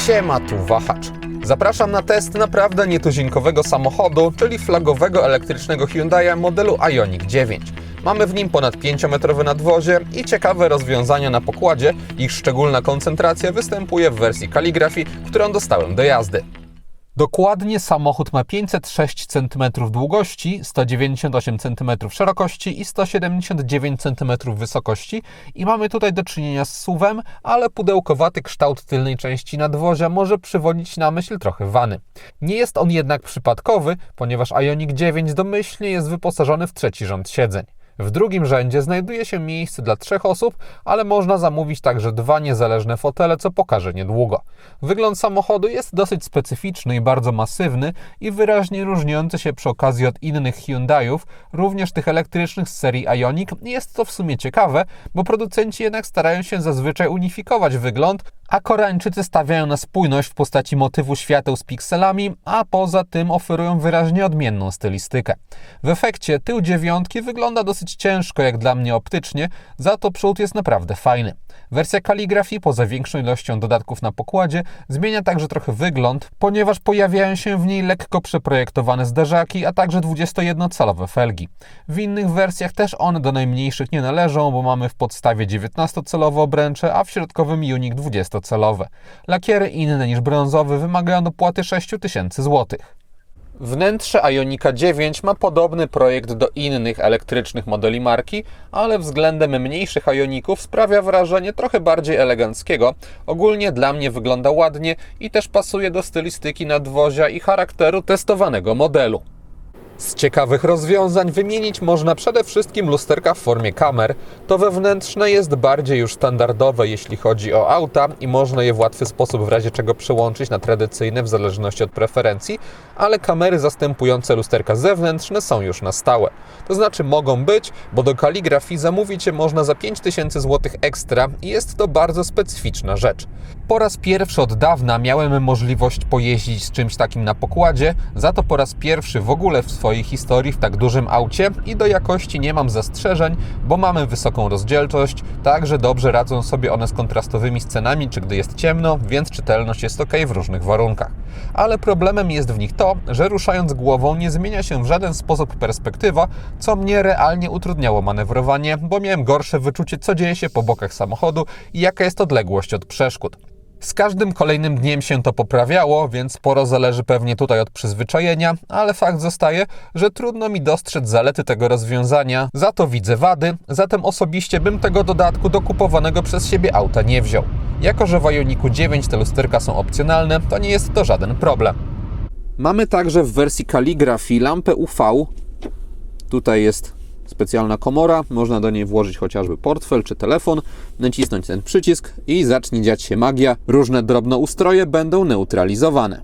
Siema, tu Wahacz. Zapraszam na test naprawdę nietuzinkowego samochodu, czyli flagowego elektrycznego Hyundai'a modelu Ioniq 9. Mamy w nim ponad 5-metrowe nadwozie i ciekawe rozwiązania na pokładzie. Ich szczególna koncentracja występuje w wersji kaligrafii, którą dostałem do jazdy. Dokładnie samochód ma 506 cm długości, 198 cm szerokości i 179 cm wysokości i mamy tutaj do czynienia z SUV-em, ale pudełkowaty kształt tylnej części nadwozia może przywodzić na myśl trochę wany. Nie jest on jednak przypadkowy, ponieważ Ioniq 9 domyślnie jest wyposażony w trzeci rząd siedzeń. W drugim rzędzie znajduje się miejsce dla 3 osób, ale można zamówić także 2 niezależne fotele, co pokażę niedługo. Wygląd samochodu jest dosyć specyficzny i bardzo masywny i wyraźnie różniący się przy okazji od innych Hyundaiów, również tych elektrycznych z serii Ioniq. Jest to w sumie ciekawe, bo producenci jednak starają się zazwyczaj unifikować wygląd, a Koreańczycy stawiają na spójność w postaci motywu świateł z pikselami, a poza tym oferują wyraźnie odmienną stylistykę. W efekcie tył dziewiątki wygląda dosyć ciężko jak dla mnie optycznie, za to przód jest naprawdę fajny. Wersja kaligrafii, poza większą ilością dodatków na pokładzie, zmienia także trochę wygląd, ponieważ pojawiają się w niej lekko przeprojektowane zderzaki, a także 21-calowe felgi. W innych wersjach też one do najmniejszych nie należą, bo mamy w podstawie 19-calowe obręcze, a w środkowym Ioniq 20-calowe. Lakiery inne niż brązowy wymagają dopłaty 6000 zł. Wnętrze Ioniqa 9 ma podobny projekt do innych elektrycznych modeli marki, ale względem mniejszych Ioniqów sprawia wrażenie trochę bardziej eleganckiego. Ogólnie dla mnie wygląda ładnie i też pasuje do stylistyki nadwozia i charakteru testowanego modelu. Z ciekawych rozwiązań wymienić można przede wszystkim lusterka w formie kamer. To wewnętrzne jest bardziej już standardowe, jeśli chodzi o auta i można je w łatwy sposób w razie czego przełączyć na tradycyjne w zależności od preferencji, ale kamery zastępujące lusterka zewnętrzne są już na stałe. To znaczy mogą być, bo do kaligrafii zamówić je można za 5000 zł ekstra i jest to bardzo specyficzna rzecz. Po raz pierwszy od dawna miałem możliwość pojeździć z czymś takim na pokładzie, za to po raz pierwszy w ogóle w swojej historii w tak dużym aucie i do jakości nie mam zastrzeżeń, bo mamy wysoką rozdzielczość, także dobrze radzą sobie one z kontrastowymi scenami, czy gdy jest ciemno, więc czytelność jest ok w różnych warunkach. Ale problemem jest w nich to, że ruszając głową nie zmienia się w żaden sposób perspektywa, co mnie realnie utrudniało manewrowanie, bo miałem gorsze wyczucie, co dzieje się po bokach samochodu i jaka jest odległość od przeszkód. Z każdym kolejnym dniem się to poprawiało, więc sporo zależy pewnie tutaj od przyzwyczajenia, ale fakt zostaje, że trudno mi dostrzec zalety tego rozwiązania, za to widzę wady, zatem osobiście bym tego dodatku do kupowanego przez siebie auta nie wziął. Jako że w Ioniqu 9 te lusterka są opcjonalne, to nie jest to żaden problem. Mamy także w wersji kaligrafii lampę UV. Tutaj jest specjalna komora, można do niej włożyć chociażby portfel czy telefon, nacisnąć ten przycisk i zacznie dziać się magia. Różne drobnoustroje będą neutralizowane.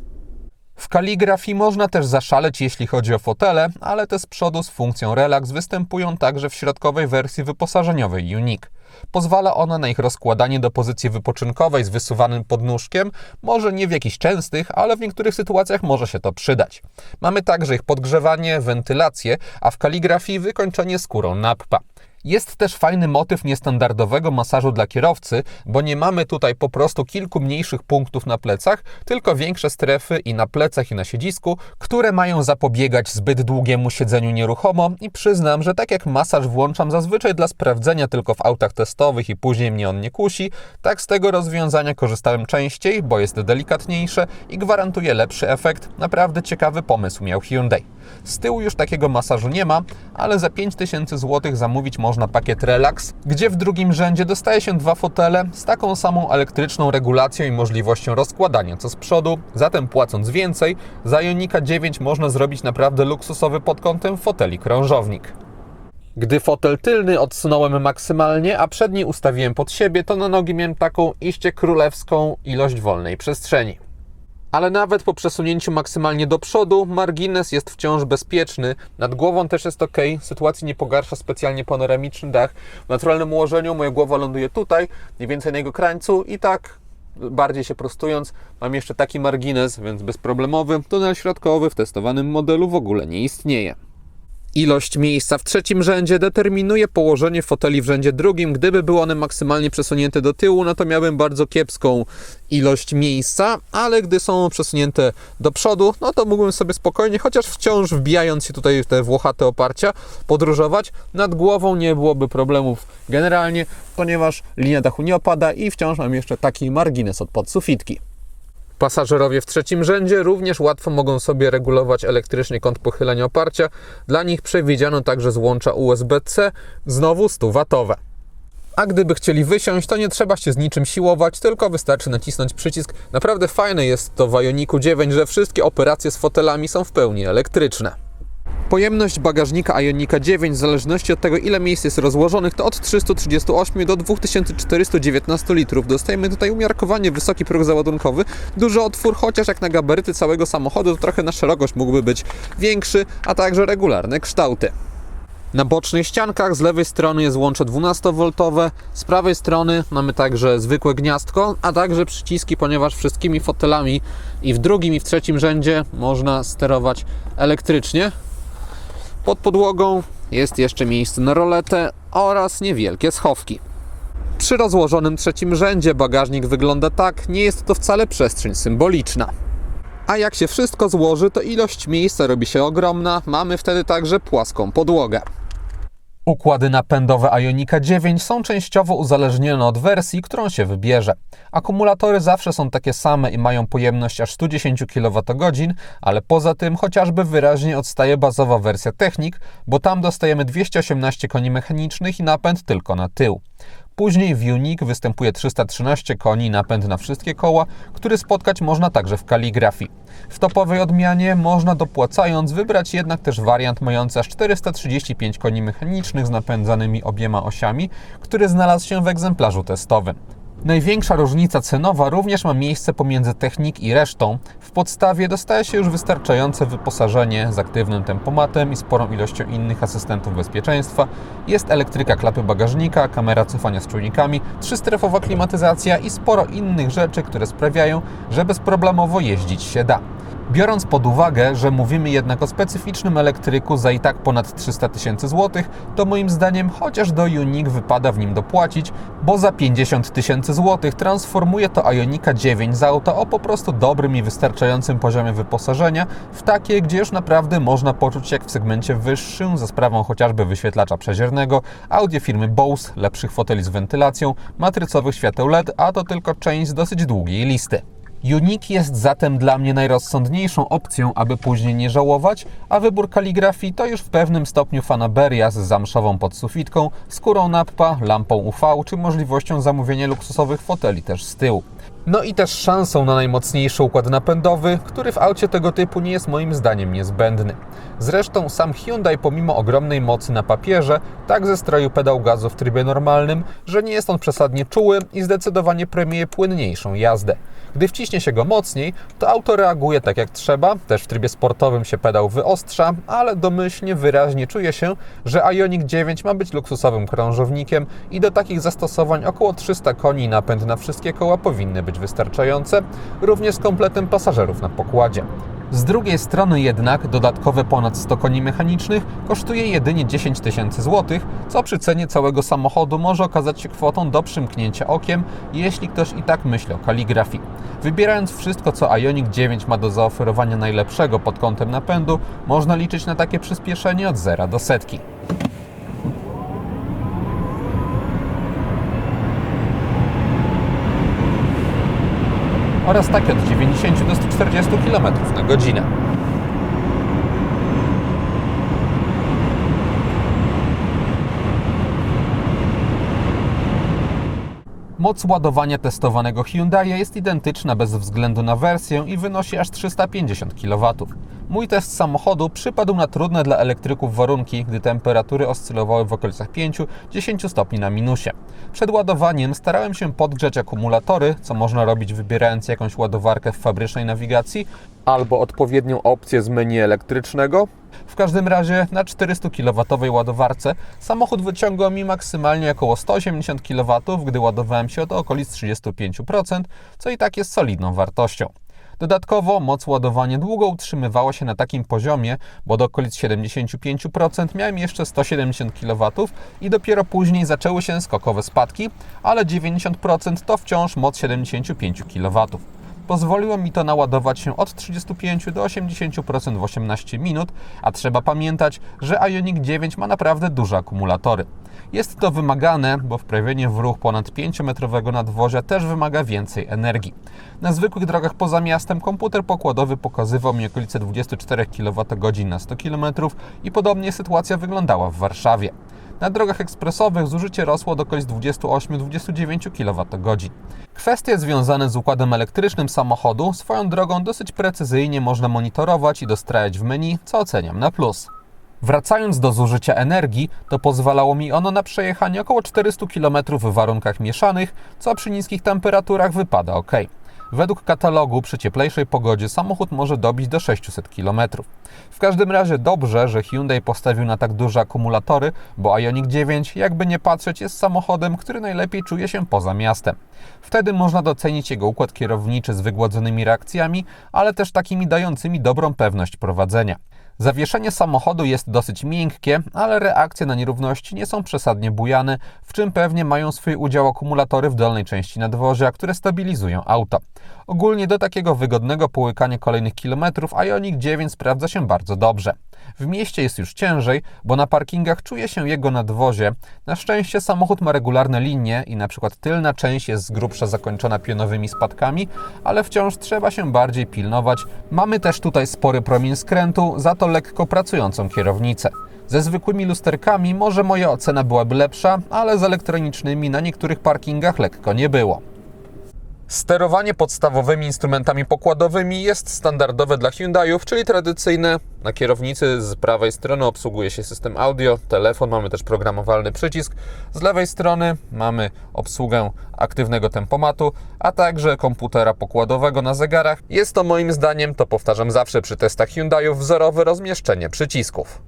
W kaligrafii można też zaszaleć, jeśli chodzi o fotele, ale te z przodu z funkcją Relax występują także w środkowej wersji wyposażeniowej Unique. Pozwala ona na ich rozkładanie do pozycji wypoczynkowej z wysuwanym podnóżkiem, może nie w jakichś częstych, ale w niektórych sytuacjach może się to przydać. Mamy także ich podgrzewanie, wentylację, a w kaligrafii wykończenie skórą nappa. Jest też fajny motyw niestandardowego masażu dla kierowcy, bo nie mamy tutaj po prostu kilku mniejszych punktów na plecach, tylko większe strefy i na plecach i na siedzisku, które mają zapobiegać zbyt długiemu siedzeniu nieruchomo i przyznam, że tak jak masaż włączam zazwyczaj dla sprawdzenia tylko w autach testowych i później mnie on nie kusi, tak z tego rozwiązania korzystałem częściej, bo jest delikatniejsze i gwarantuje lepszy efekt. Naprawdę ciekawy pomysł miał Hyundai. Z tyłu już takiego masażu nie ma, ale za 5000 zł zamówić można pakiet Relax, gdzie w drugim rzędzie dostaje się 2 fotele z taką samą elektryczną regulacją i możliwością rozkładania co z przodu, zatem płacąc więcej, za Ioniqa 9 można zrobić naprawdę luksusowy pod kątem foteli krążownik. Gdy fotel tylny odsunąłem maksymalnie, a przedni ustawiłem pod siebie, to na nogi miałem taką iście królewską ilość wolnej przestrzeni. Ale nawet po przesunięciu maksymalnie do przodu, margines jest wciąż bezpieczny. Nad głową też jest ok, sytuacji nie pogarsza specjalnie panoramiczny dach. W naturalnym ułożeniu moja głowa ląduje tutaj, mniej więcej na jego krańcu i tak, bardziej się prostując, mam jeszcze taki margines, więc bezproblemowy. Tunel środkowy w testowanym modelu w ogóle nie istnieje. Ilość miejsca w trzecim rzędzie determinuje położenie foteli w rzędzie drugim. Gdyby były one maksymalnie przesunięte do tyłu, no to miałbym bardzo kiepską ilość miejsca, ale gdy są przesunięte do przodu, no to mógłbym sobie spokojnie, chociaż wciąż wbijając się tutaj w te włochate oparcia, podróżować. Nad głową nie byłoby problemów generalnie, ponieważ linia dachu nie opada i wciąż mam jeszcze taki margines od podsufitki. Pasażerowie w trzecim rzędzie również łatwo mogą sobie regulować elektrycznie kąt pochylenia oparcia. Dla nich przewidziano także złącza USB-C, znowu 100W. A gdyby chcieli wysiąść, to nie trzeba się z niczym siłować, tylko wystarczy nacisnąć przycisk. Naprawdę fajne jest to w Ioniqu 9, że wszystkie operacje z fotelami są w pełni elektryczne. Pojemność bagażnika Ionika 9 w zależności od tego, ile miejsc jest rozłożonych, to od 338 do 2419 litrów. Dostajemy tutaj umiarkowanie wysoki próg załadunkowy, duży otwór, chociaż jak na gabaryty całego samochodu to trochę na szerokość mógłby być większy, a także regularne kształty. Na bocznych ściankach z lewej strony jest łącze 12V, z prawej strony mamy także zwykłe gniazdko, a także przyciski, ponieważ wszystkimi fotelami i w drugim i w trzecim rzędzie można sterować elektrycznie. Pod podłogą jest jeszcze miejsce na roletę oraz niewielkie schowki. Przy rozłożonym trzecim rzędzie bagażnik wygląda tak, nie jest to wcale przestrzeń symboliczna. A jak się wszystko złoży, to ilość miejsca robi się ogromna, mamy wtedy także płaską podłogę. Układy napędowe Ionika 9 są częściowo uzależnione od wersji, którą się wybierze. Akumulatory zawsze są takie same i mają pojemność aż 110 kWh, ale poza tym chociażby wyraźnie odstaje bazowa wersja Technic, bo tam dostajemy 218 koni mechanicznych i napęd tylko na tył. Później w Ioniq występuje 313 koni, napęd na wszystkie koła, który spotkać można także w kaligrafii. W topowej odmianie można dopłacając wybrać jednak też wariant mający aż 435 koni mechanicznych z napędzanymi obiema osiami, który znalazł się w egzemplarzu testowym. Największa różnica cenowa również ma miejsce pomiędzy Technic i resztą. W podstawie dostaje się już wystarczające wyposażenie z aktywnym tempomatem i sporą ilością innych asystentów bezpieczeństwa. Jest elektryka klapy bagażnika, kamera cofania z czujnikami, 3-strefowa klimatyzacja i sporo innych rzeczy, które sprawiają, że bezproblemowo jeździć się da. Biorąc pod uwagę, że mówimy jednak o specyficznym elektryku za i tak ponad 300 000 złotych, to moim zdaniem chociaż do Ioniq wypada w nim dopłacić, bo za 50 000 złotych transformuje to Ionika 9 z auta o po prostu dobrym i wystarczającym poziomie wyposażenia w takie, gdzie już naprawdę można poczuć się jak w segmencie wyższym za sprawą chociażby wyświetlacza przeziernego, audio firmy Bose, lepszych foteli z wentylacją, matrycowych świateł LED, a to tylko część z dosyć długiej listy. Ioniq jest zatem dla mnie najrozsądniejszą opcją, aby później nie żałować, a wybór kaligrafii to już w pewnym stopniu fanaberia z zamszową podsufitką, skórą nappa, lampą UV czy możliwością zamówienia luksusowych foteli też z tyłu. No i też szansą na najmocniejszy układ napędowy, który w aucie tego typu nie jest moim zdaniem niezbędny. Zresztą sam Hyundai pomimo ogromnej mocy na papierze, tak zestroił pedał gazu w trybie normalnym, że nie jest on przesadnie czuły i zdecydowanie premiuje płynniejszą jazdę. Gdy wciśnie się go mocniej, to auto reaguje tak jak trzeba, też w trybie sportowym się pedał wyostrza, ale domyślnie wyraźnie czuje się, że Ioniq 9 ma być luksusowym krążownikiem i do takich zastosowań około 300 koni i napęd na wszystkie koła powinny być wystarczające, również z kompletem pasażerów na pokładzie. Z drugiej strony jednak dodatkowe ponad 100 koni mechanicznych kosztuje jedynie 10 000 złotych, co przy cenie całego samochodu może okazać się kwotą do przymknięcia okiem, jeśli ktoś i tak myśli o kaligrafii. Wybierając wszystko, co Ioniq 9 ma do zaoferowania najlepszego pod kątem napędu, można liczyć na takie przyspieszenie od 0 do setki. Oraz takie od 90 do 140 km na godzinę. Moc ładowania testowanego Hyundai jest identyczna bez względu na wersję i wynosi aż 350 kW. Mój test samochodu przypadł na trudne dla elektryków warunki, gdy temperatury oscylowały w okolicach 5-10 stopni na minusie. Przed ładowaniem starałem się podgrzać akumulatory, co można robić wybierając jakąś ładowarkę w fabrycznej nawigacji albo odpowiednią opcję z menu elektrycznego. W każdym razie na 400 kW ładowarce samochód wyciągał mi maksymalnie około 180 kW, gdy ładowałem się do okolic 35%, co i tak jest solidną wartością. Dodatkowo moc ładowania długo utrzymywała się na takim poziomie, bo do okolic 75% miałem jeszcze 170 kW i dopiero później zaczęły się skokowe spadki, ale 90% to wciąż moc 75 kW. Pozwoliło mi to naładować się od 35 do 80% w 18 minut, a trzeba pamiętać, że Ioniq 9 ma naprawdę duże akumulatory. Jest to wymagane, bo wprawienie w ruch ponad 5-metrowego nadwozia też wymaga więcej energii. Na zwykłych drogach poza miastem komputer pokładowy pokazywał mi okolice 24 kWh na 100 km i podobnie sytuacja wyglądała w Warszawie. Na drogach ekspresowych zużycie rosło do okolic 28-29 kWh. Kwestie związane z układem elektrycznym samochodu swoją drogą dosyć precyzyjnie można monitorować i dostrajać w menu, co oceniam na plus. Wracając do zużycia energii, to pozwalało mi ono na przejechanie około 400 km w warunkach mieszanych, co przy niskich temperaturach wypada ok. Według katalogu przy cieplejszej pogodzie samochód może dobić do 600 km. W każdym razie dobrze, że Hyundai postawił na tak duże akumulatory, bo Ioniq 9, jakby nie patrzeć, jest samochodem, który najlepiej czuje się poza miastem. Wtedy można docenić jego układ kierowniczy z wygładzonymi reakcjami, ale też takimi dającymi dobrą pewność prowadzenia. Zawieszenie samochodu jest dosyć miękkie, ale reakcje na nierówności nie są przesadnie bujane, w czym pewnie mają swój udział akumulatory w dolnej części nadwozia, które stabilizują auto. Ogólnie do takiego wygodnego połykania kolejnych kilometrów Ioniq 9 sprawdza się bardzo dobrze. W mieście jest już ciężej, bo na parkingach czuje się jego nadwozie. Na szczęście samochód ma regularne linie i na przykład tylna część jest z grubsza zakończona pionowymi spadkami, ale wciąż trzeba się bardziej pilnować. Mamy też tutaj spory promień skrętu, za to lekko pracującą kierownicę. Ze zwykłymi lusterkami może moja ocena byłaby lepsza, ale z elektronicznymi na niektórych parkingach lekko nie było. Sterowanie podstawowymi instrumentami pokładowymi jest standardowe dla Hyundaiów, czyli tradycyjne. Na kierownicy z prawej strony obsługuje się system audio, telefon, mamy też programowalny przycisk. Z lewej strony mamy obsługę aktywnego tempomatu, a także komputera pokładowego na zegarach. Jest to moim zdaniem, to powtarzam zawsze przy testach Hyundaiów, wzorowe rozmieszczenie przycisków.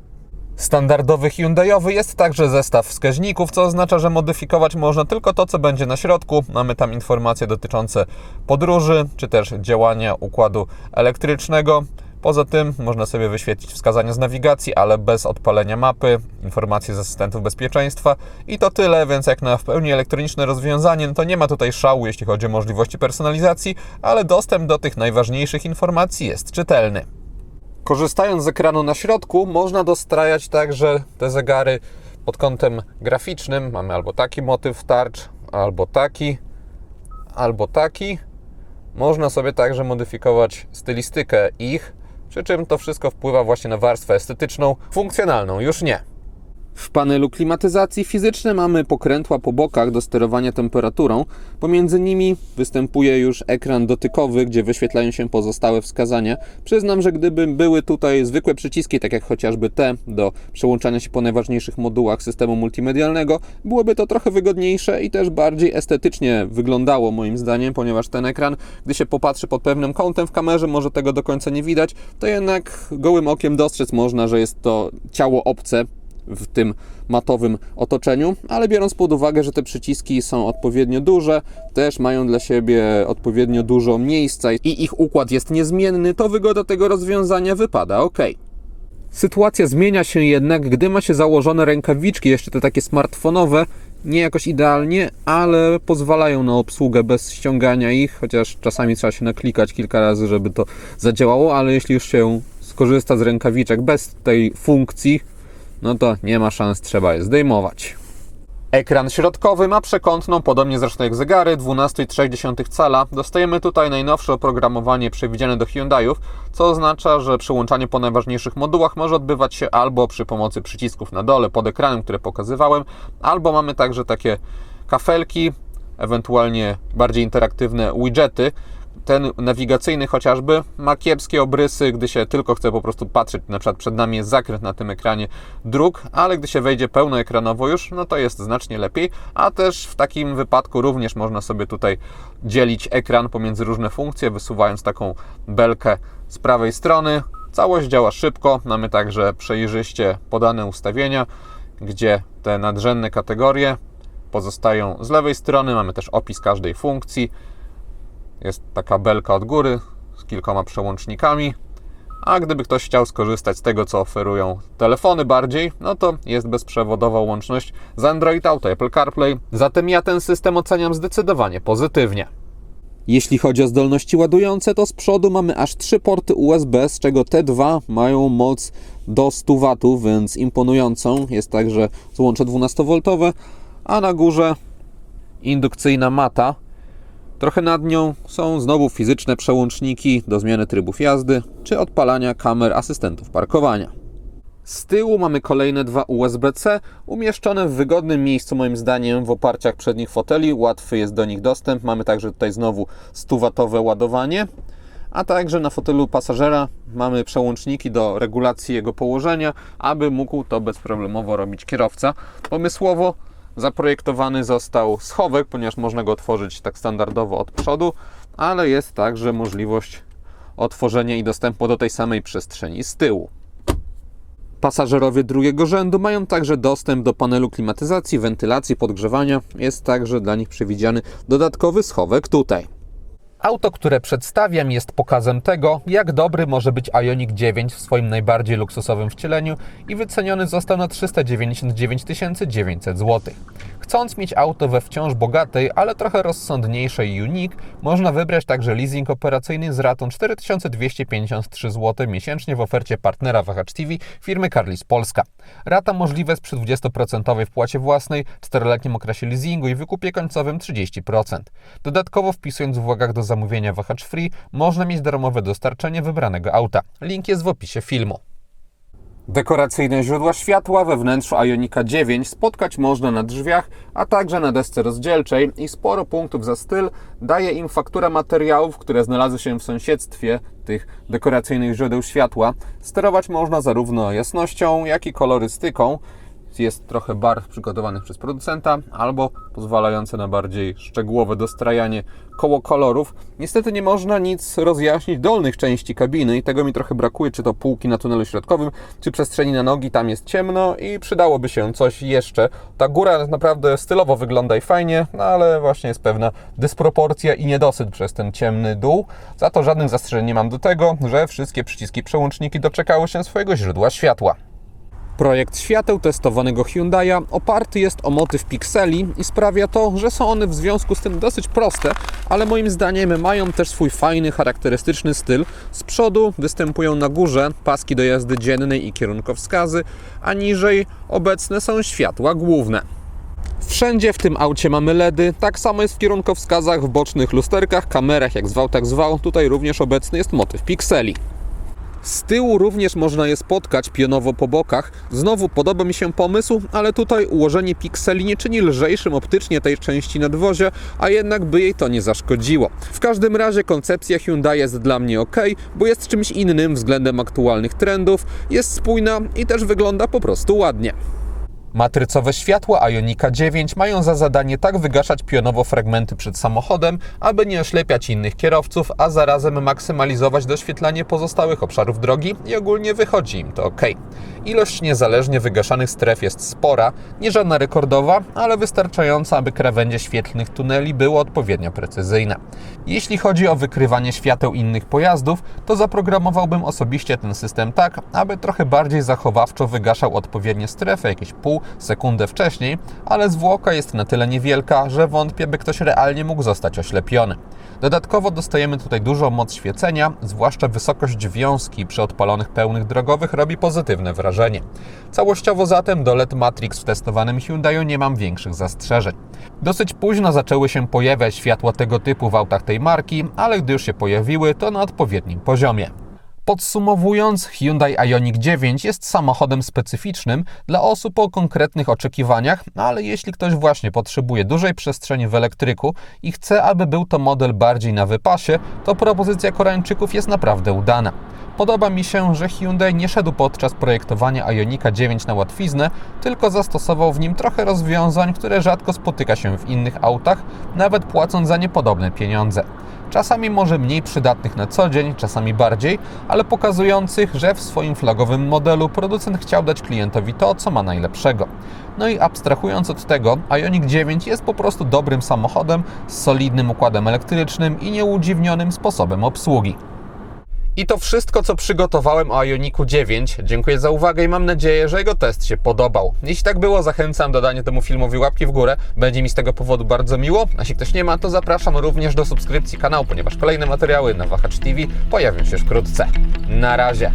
Standardowy Hyundaiowy jest także zestaw wskaźników, co oznacza, że modyfikować można tylko to, co będzie na środku. Mamy tam informacje dotyczące podróży, czy też działania układu elektrycznego. Poza tym można sobie wyświetlić wskazania z nawigacji, ale bez odpalenia mapy, informacje z asystentów bezpieczeństwa i to tyle, więc jak na w pełni elektroniczne rozwiązanie, to nie ma tutaj szału, jeśli chodzi o możliwości personalizacji, ale dostęp do tych najważniejszych informacji jest czytelny. Korzystając z ekranu na środku, można dostrajać także te zegary pod kątem graficznym. Mamy albo taki motyw tarcz, albo taki. Można sobie także modyfikować stylistykę ich, przy czym to wszystko wpływa właśnie na warstwę estetyczną, funkcjonalną już nie. W panelu klimatyzacji fizycznej mamy pokrętła po bokach do sterowania temperaturą. Pomiędzy nimi występuje już ekran dotykowy, gdzie wyświetlają się pozostałe wskazania. Przyznam, że gdyby były tutaj zwykłe przyciski, tak jak chociażby te do przełączania się po najważniejszych modułach systemu multimedialnego, byłoby to trochę wygodniejsze i też bardziej estetycznie wyglądało moim zdaniem, ponieważ ten ekran, gdy się popatrzy pod pewnym kątem w kamerze, może tego do końca nie widać, to jednak gołym okiem dostrzec można, że jest to ciało obce w tym matowym otoczeniu, ale biorąc pod uwagę, że te przyciski są odpowiednio duże, też mają dla siebie odpowiednio dużo miejsca i ich układ jest niezmienny, to wygoda tego rozwiązania wypada ok. Sytuacja zmienia się jednak, gdy ma się założone rękawiczki, jeszcze te takie smartfonowe, nie jakoś idealnie, ale pozwalają na obsługę bez ściągania ich, chociaż czasami trzeba się naklikać kilka razy, żeby to zadziałało, ale jeśli już się skorzysta z rękawiczek bez tej funkcji, no to nie ma szans, trzeba je zdejmować. Ekran środkowy ma przekątną, podobnie zresztą jak zegary, 12,3 cala. Dostajemy tutaj najnowsze oprogramowanie przewidziane do Hyundaiów, co oznacza, że przyłączanie po najważniejszych modułach może odbywać się albo przy pomocy przycisków na dole pod ekranem, które pokazywałem, albo mamy także takie kafelki, ewentualnie bardziej interaktywne widgety. Ten nawigacyjny chociażby ma kiepskie obrysy, gdy się tylko chce po prostu patrzeć, na przykład przed nami jest zakręt na tym ekranie dróg, ale gdy się wejdzie pełnoekranowo już, no to jest znacznie lepiej, a też w takim wypadku również można sobie tutaj dzielić ekran pomiędzy różne funkcje, wysuwając taką belkę z prawej strony. Całość działa szybko, mamy także przejrzyście podane ustawienia, gdzie te nadrzędne kategorie pozostają z lewej strony, mamy też opis każdej funkcji. Jest taka belka od góry z kilkoma przełącznikami. A gdyby ktoś chciał skorzystać z tego, co oferują telefony bardziej, no to jest bezprzewodowa łączność z Android Auto, Apple CarPlay. Zatem ja ten system oceniam zdecydowanie pozytywnie. Jeśli chodzi o zdolności ładujące, to z przodu mamy aż 3 porty USB, z czego te dwa mają moc do 100 W, więc imponującą. Jest także złącze 12V, a na górze indukcyjna mata. Trochę nad nią są znowu fizyczne przełączniki do zmiany trybów jazdy czy odpalania kamer asystentów parkowania. Z tyłu mamy kolejne dwa USB-C umieszczone w wygodnym miejscu, moim zdaniem, w oparciach przednich foteli. Łatwy jest do nich dostęp. Mamy także tutaj znowu 100W ładowanie, a także na fotelu pasażera mamy przełączniki do regulacji jego położenia, aby mógł to bezproblemowo robić kierowca. Pomysłowo zaprojektowany został schowek, ponieważ można go otworzyć tak standardowo od przodu, ale jest także możliwość otworzenia i dostępu do tej samej przestrzeni z tyłu. Pasażerowie drugiego rzędu mają także dostęp do panelu klimatyzacji, wentylacji, podgrzewania. Jest także dla nich przewidziany dodatkowy schowek tutaj. Auto, które przedstawiam, jest pokazem tego, jak dobry może być Ioniq 9 w swoim najbardziej luksusowym wcieleniu i wyceniony został na 399 900 zł. Chcąc mieć auto we wciąż bogatej, ale trochę rozsądniejszej Unique, można wybrać także leasing operacyjny z ratą 4253 zł miesięcznie w ofercie partnera Wahacz TV firmy Carlis Polska. Rata możliwa jest przy 20% wpłacie własnej, 4-letnim okresie leasingu i wykupie końcowym 30%. Dodatkowo wpisując w uwagach do zamówienia Wahacz Free można mieć darmowe dostarczenie wybranego auta. Link jest w opisie filmu. Dekoracyjne źródła światła we wnętrzu Ioniqa 9 spotkać można na drzwiach, a także na desce rozdzielczej i sporo punktów za styl daje im faktura materiałów, które znalazły się w sąsiedztwie tych dekoracyjnych źródeł światła. Sterować można zarówno jasnością, jak i kolorystyką. Jest trochę barw przygotowanych przez producenta, albo pozwalające na bardziej szczegółowe dostrajanie koło kolorów. Niestety nie można nic rozjaśnić dolnych części kabiny i tego mi trochę brakuje, czy to półki na tunelu środkowym, czy przestrzeni na nogi, tam jest ciemno i przydałoby się coś jeszcze. Ta góra naprawdę stylowo wygląda i fajnie, no ale właśnie jest pewna dysproporcja i niedosyt przez ten ciemny dół. Za to żadnych zastrzeżeń nie mam do tego, że wszystkie przyciski przełączniki doczekały się swojego źródła światła. Projekt świateł testowanego Hyundai'a oparty jest o motyw pikseli i sprawia to, że są one w związku z tym dosyć proste, ale moim zdaniem mają też swój fajny, charakterystyczny styl. Z przodu występują na górze paski do jazdy dziennej i kierunkowskazy, a niżej obecne są światła główne. Wszędzie w tym aucie mamy LEDy, tak samo jest w kierunkowskazach, w bocznych lusterkach, kamerach, jak zwał, tak zwał. Tutaj również obecny jest motyw pikseli. Z tyłu również można je spotkać pionowo po bokach. Znowu podoba mi się pomysł, ale tutaj ułożenie pikseli nie czyni lżejszym optycznie tej części nadwozia, a jednak by jej to nie zaszkodziło. W każdym razie koncepcja Hyundai jest dla mnie ok, bo jest czymś innym względem aktualnych trendów, jest spójna i też wygląda po prostu ładnie. Matrycowe światła Ioniqa 9 mają za zadanie tak wygaszać pionowo fragmenty przed samochodem, aby nie oślepiać innych kierowców, a zarazem maksymalizować doświetlanie pozostałych obszarów drogi i ogólnie wychodzi im to ok. Ilość niezależnie wygaszanych stref jest spora, nie żadna rekordowa, ale wystarczająca, aby krawędzie świetlnych tuneli były odpowiednio precyzyjne. Jeśli chodzi o wykrywanie świateł innych pojazdów, to zaprogramowałbym osobiście ten system tak, aby trochę bardziej zachowawczo wygaszał odpowiednie strefy, jakieś pół sekundę wcześniej, ale zwłoka jest na tyle niewielka, że wątpię, by ktoś realnie mógł zostać oślepiony. Dodatkowo dostajemy tutaj dużą moc świecenia, zwłaszcza wysokość wiązki przy odpalonych pełnych drogowych robi pozytywne wrażenie. Całościowo zatem do LED Matrix w testowanym Hyundaiu nie mam większych zastrzeżeń. Dosyć późno zaczęły się pojawiać światła tego typu w autach tej marki, ale gdy już się pojawiły, to na odpowiednim poziomie. Podsumowując, Hyundai Ioniq 9 jest samochodem specyficznym dla osób o konkretnych oczekiwaniach, ale jeśli ktoś właśnie potrzebuje dużej przestrzeni w elektryku i chce, aby był to model bardziej na wypasie, to propozycja Koreańczyków jest naprawdę udana. Podoba mi się, że Hyundai nie szedł podczas projektowania Ioniqa 9 na łatwiznę, tylko zastosował w nim trochę rozwiązań, które rzadko spotyka się w innych autach, nawet płacąc za niepodobne pieniądze. Czasami może mniej przydatnych na co dzień, czasami bardziej, ale pokazujących, że w swoim flagowym modelu producent chciał dać klientowi to, co ma najlepszego. No i abstrahując od tego, Ioniq 9 jest po prostu dobrym samochodem z solidnym układem elektrycznym i nieudziwnionym sposobem obsługi. I to wszystko, co przygotowałem o Ioniqu 9. Dziękuję za uwagę i mam nadzieję, że jego test się podobał. Jeśli tak było, zachęcam do dania temu filmowi łapki w górę. Będzie mi z tego powodu bardzo miło. A jeśli ktoś nie ma, to zapraszam również do subskrypcji kanału, ponieważ kolejne materiały na Wahacz TV pojawią się wkrótce. Na razie.